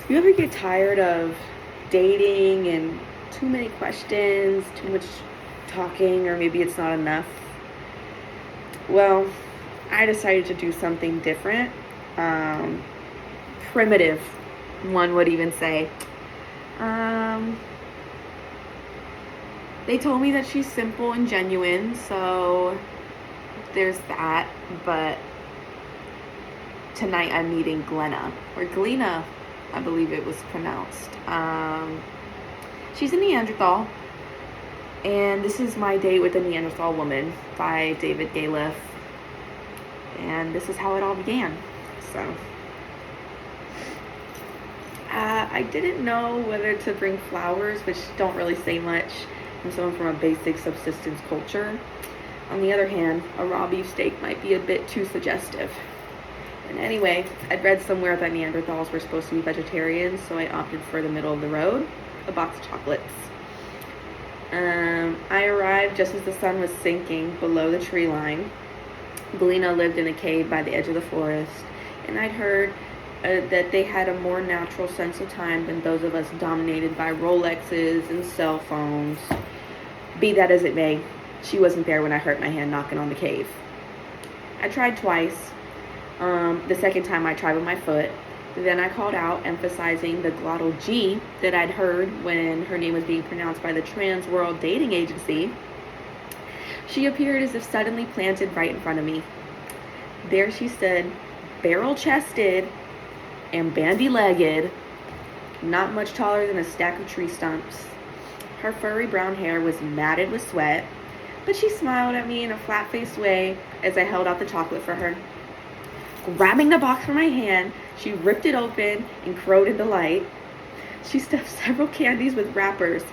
You ever get tired of dating and too many questions, too much talking, or maybe it's not enough? Well, I decided to do something different. Um, Primitive, one would even say. Um, they told me that she's simple and genuine, so there's that. But tonight I'm meeting Glenna, or Glena, I believe it was pronounced. She's a Neanderthal, and this is my date with the Neanderthal Woman by David Galef, and this is how it all began. So, I didn't know whether to bring flowers, which don't really say much from someone from a basic subsistence culture. On the other hand, a raw beef steak might be a bit too suggestive. And anyway, I'd read somewhere that Neanderthals were supposed to be vegetarians, so I opted for the middle of the road, a box of chocolates. I arrived just as the sun was sinking below the tree line. Galena lived in a cave by the edge of the forest, and I'd heard that they had a more natural sense of time than those of us dominated by Rolexes and cell phones. Be that as it may, she wasn't there when I hurt my hand knocking on the cave. I tried twice. The second time I tried with my foot. Then I called out, emphasizing the glottal G that I'd heard when her name was being pronounced by the Trans World Dating Agency. She appeared as if suddenly planted right in front of me. There she stood, barrel-chested and bandy-legged, not much taller than a stack of tree stumps. Her furry brown hair was matted with sweat, but she smiled at me in a flat-faced way as I held out the chocolate for her. Grabbing the box from my hand, she ripped it open and crowed in delight. She stuffed several candies with wrappers,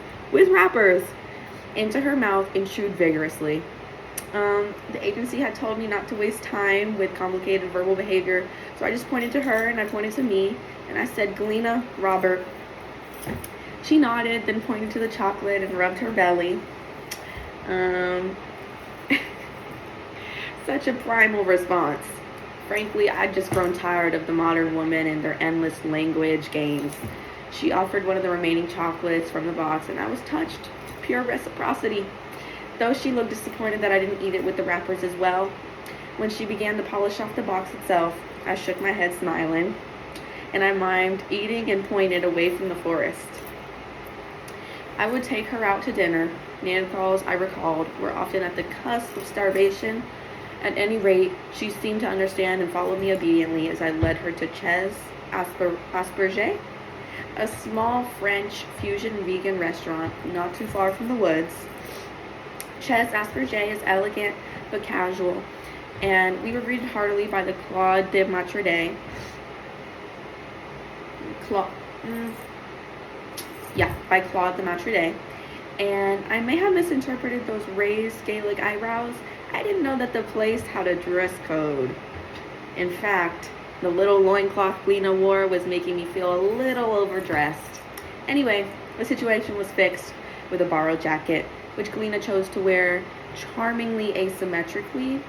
into her mouth and chewed vigorously. The agency had told me not to waste time with complicated verbal behavior, so I just pointed to her and I pointed to me, and I said, Galena, Robert. She nodded, then pointed to the chocolate and rubbed her belly. Such a primal response. Frankly, I'd just grown tired of the modern woman and their endless language games. She offered one of the remaining chocolates from the box, and I was touched. Pure reciprocity. Though she looked disappointed that I didn't eat it with the wrappers as well. When she began to polish off the box itself, I shook my head smiling, and I mimed eating and pointed away from the forest. I would take her out to dinner. Neanderthals, I recalled, were often at the cusp of starvation. At any rate, she seemed to understand and followed me obediently as I led her to Chez Asperger, a small French fusion vegan restaurant not too far from the woods. Chez Asperger is elegant but casual, and we were greeted heartily by the Claude de Maître. By Claude de Maître. And I may have misinterpreted those raised Gaelic eyebrows. I didn't know that the place had a dress code. In fact, the little loincloth Glena wore was making me feel a little overdressed. Anyway, the situation was fixed with a borrowed jacket, which Glena chose to wear charmingly asymmetrically.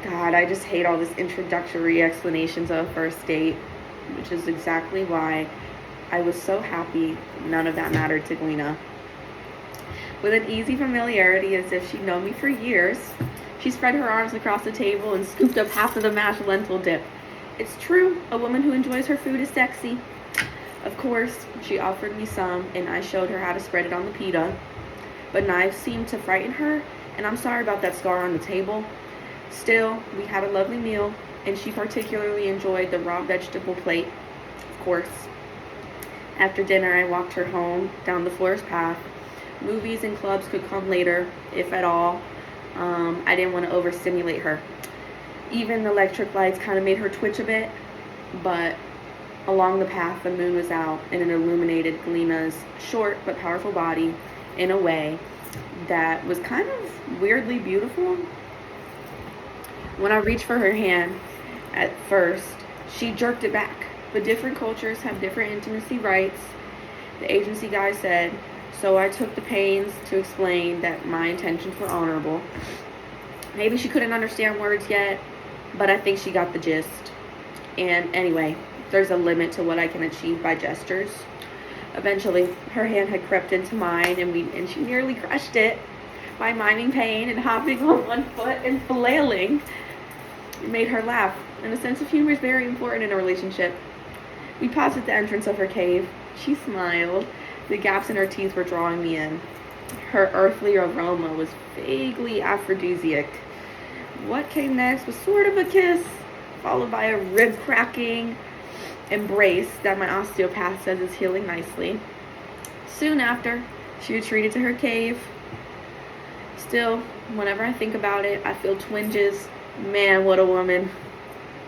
God, I just hate all this introductory explanations of a first date, which is exactly why I was so happy none of that mattered to Glena. With an easy familiarity as if she'd known me for years, she spread her arms across the table and scooped up half of the mashed lentil dip. It's true, a woman who enjoys her food is sexy. Of course, she offered me some, and I showed her how to spread it on the pita. But knives seemed to frighten her, and I'm sorry about that scar on the table. Still, we had a lovely meal, and she particularly enjoyed the raw vegetable plate, of course. After dinner, I walked her home down the forest path. Movies and clubs could come later, if at all. I didn't want to overstimulate her. Even the electric lights kind of made her twitch a bit, but along the path, the moon was out, and it illuminated Glena's short but powerful body in a way that was kind of weirdly beautiful. When I reached for her hand, at first, she jerked it back, but different cultures have different intimacy rights. The agency guy said, so I took the pains to explain that my intentions were honorable. Maybe she couldn't understand words yet, but I think she got the gist. And anyway, there's a limit to what I can achieve by gestures. Eventually, her hand had crept into mine, and she nearly crushed it by miming pain and hopping on one foot and flailing. It made her laugh, and a sense of humor is very important in a relationship. We paused at the entrance of her cave. She smiled. The gaps in her teeth were drawing me in. Her earthly aroma was vaguely aphrodisiac. What came next was sort of a kiss, followed by a rib-cracking embrace that my osteopath says is healing nicely. Soon after, she retreated to her cave. Still, whenever I think about it, I feel twinges. Man, what a woman.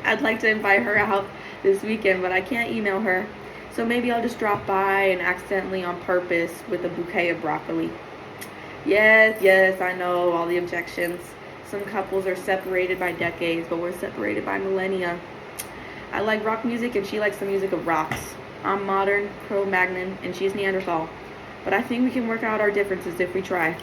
I'd like to invite her out this weekend, but I can't email her. So maybe I'll just drop by and accidentally on purpose with a bouquet of broccoli. Yes, I know all the objections. Some couples are separated by decades, but we're separated by millennia. I like rock music and she likes the music of rocks. I'm modern, Cro-Magnon, and she's Neanderthal. But I think we can work out our differences if we try.